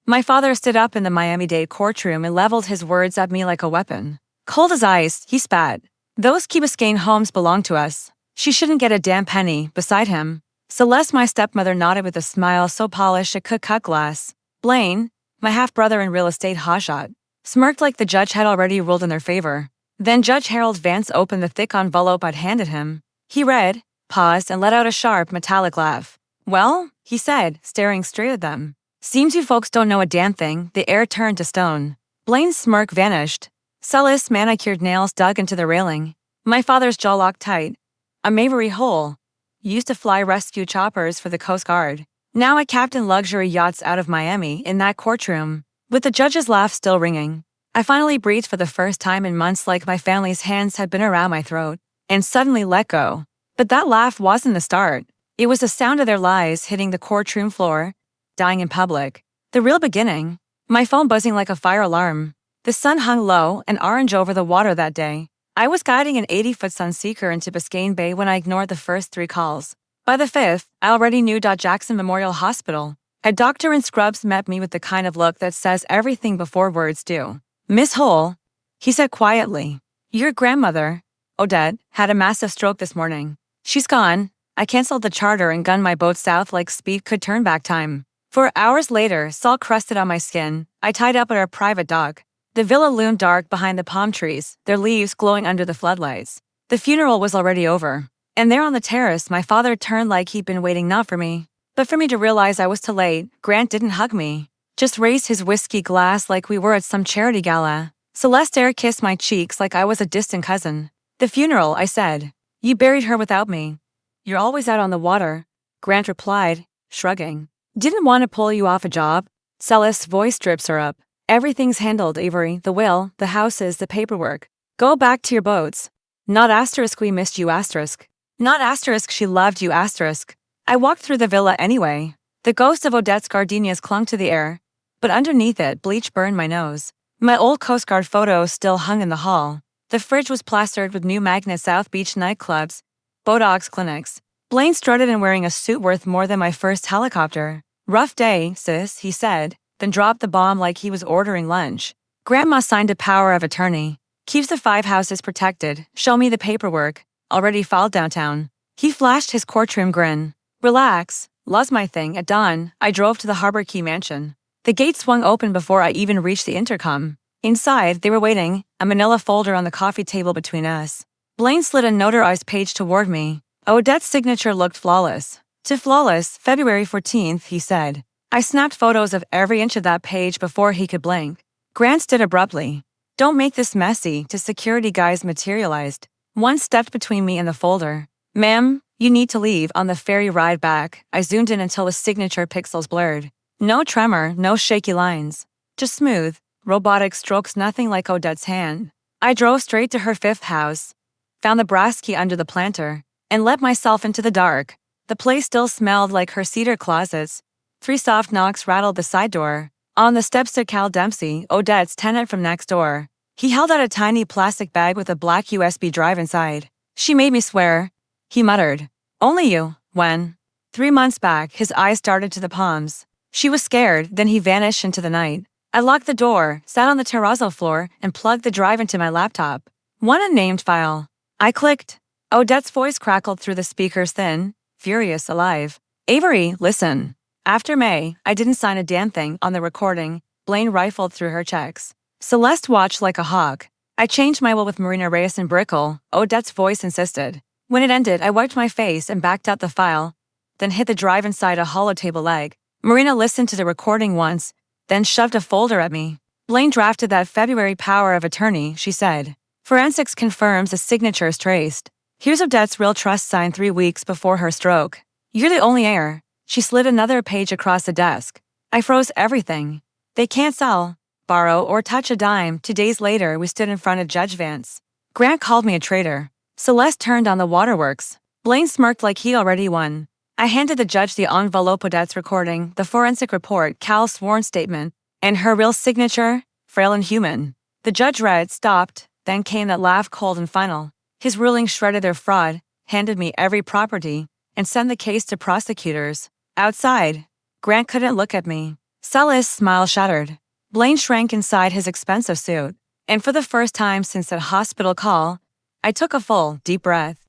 My father stood up in the Miami-Dade courtroom and leveled his words at me like a weapon. Cold as ice, he spat. Those Key Biscayne homes belong to us. She shouldn't get a damn penny. Beside him, Celeste, my stepmother, nodded with a smile so polished it could cut glass. Blaine, my half-brother and real estate hotshot, smirked like the judge had already ruled in their favor. Then Judge Harold Vance opened the thick envelope I'd handed him. He read, paused, and let out a sharp, metallic laugh. Well, he said, staring straight at them. Seems you folks don't know a damn thing. The air turned to stone. Blaine's smirk vanished. Celeste's manicured nails dug into the railing. My father's jaw locked tight. A Mavery hole. Used to fly rescue choppers for the Coast Guard. Now I captain luxury yachts out of Miami in that courtroom, with the judge's laugh still ringing. I finally breathed for the first time in months, like my family's hands had been around my throat, and suddenly let go. But that laugh wasn't the start. It was the sound of their lies hitting the courtroom floor, dying in public. The real beginning. My phone buzzing like a fire alarm. The sun hung low and orange over the water that day. I was guiding an 80-foot Sunseeker into Biscayne Bay when I ignored the first 3 calls. By the 5th, I already knew Jackson Memorial Hospital. A doctor in scrubs met me with the kind of look that says everything before words do. Miss Hole, he said quietly, your grandmother, Odette, had a massive stroke this morning. She's gone. I canceled the charter and gunned my boat south like speed could turn back time. 4 hours later, salt crusted on my skin, I tied up at our private dock. The villa loomed dark behind the palm trees, their leaves glowing under the floodlights. The funeral was already over. And there on the terrace, my father turned like he'd been waiting not for me, but for me to realize I was too late. Grant didn't hug me, just raised his whiskey glass like we were at some charity gala. Celeste air kissed my cheeks like I was a distant cousin. The funeral, I said. You buried her without me. You're always out on the water, Grant replied, shrugging. Didn't want to pull you off a job? Celeste's voice drips her up. Everything's handled, Avery. The will, the houses, the paperwork. Go back to your boats. Not asterisk we missed you asterisk. Not asterisk she loved you asterisk. I walked through the villa anyway. The ghost of Odette's gardenias clung to the air, but underneath it, bleach burned my nose. My old Coast Guard photos still hung in the hall. The fridge was plastered with new Magnet South Beach nightclubs, Botox clinics. Blaine strutted in wearing a suit worth more than my first helicopter. Rough day, sis, he said, then dropped the bomb like he was ordering lunch. Grandma signed a power of attorney. Keeps the 5 houses protected. Show me the paperwork. Already filed downtown. He flashed his courtroom grin. Relax. Law's my thing. At dawn, I drove to the Harbor Key mansion. The gate swung open before I even reached the intercom. Inside, they were waiting, a manila folder on the coffee table between us. Blaine slid a notarized page toward me. Odette's signature looked flawless. To flawless, February 14th, he said. I snapped photos of every inch of that page before he could blink. Grant stood abruptly. Don't make this messy. 2 security guys materialized. One stepped between me and the folder. Ma'am, you need to leave. On the ferry ride back, I zoomed in until his signature pixels blurred. No tremor, no shaky lines. Just smooth, robotic strokes, nothing like Odette's hand. I drove straight to her 5th house, found the brass key under the planter, and let myself into the dark. The place still smelled like her cedar closets. 3 soft knocks rattled the side door. On the steps stood Cal Dempsey, Odette's tenant from next door. He held out a tiny plastic bag with a black USB drive inside. She made me swear, he muttered. Only you. When? 3 months back, his eyes darted to the palms. She was scared, then he vanished into the night. I locked the door, sat on the terrazzo floor, and plugged the drive into my laptop. One unnamed file. I clicked. Odette's voice crackled through the speakers, thin, furious, alive. Avery, listen. After May, I didn't sign a damn thing on the recording. Blaine rifled through her checks. Celeste watched like a hawk. I changed my will with Marina Reyes and Brickell, Odette's voice insisted. When it ended, I wiped my face and backed out the file, then hid the drive inside a hollow table leg. Marina listened to the recording once, then shoved a folder at me. Blaine drafted that February power of attorney, she said. Forensics confirms the signature's traced. Here's Odette's real trust signed 3 weeks before her stroke. You're the only heir. She slid another page across the desk. I froze everything. They can't sell, borrow, or touch a dime. 2 days later, we stood in front of Judge Vance. Grant called me a traitor. Celeste turned on the waterworks. Blaine smirked like he'd already won. I handed the judge the envelope, Odette's recording, the forensic report, Cal's sworn statement, and her real signature, frail and human. The judge read, stopped, then came that laugh, cold and final. His ruling shredded their fraud, handed me every property, and sent the case to prosecutors. Outside, Grant couldn't look at me. Celeste's smile shattered. Blaine shrank inside his expensive suit, and for the first time since that hospital call, I took a full, deep breath.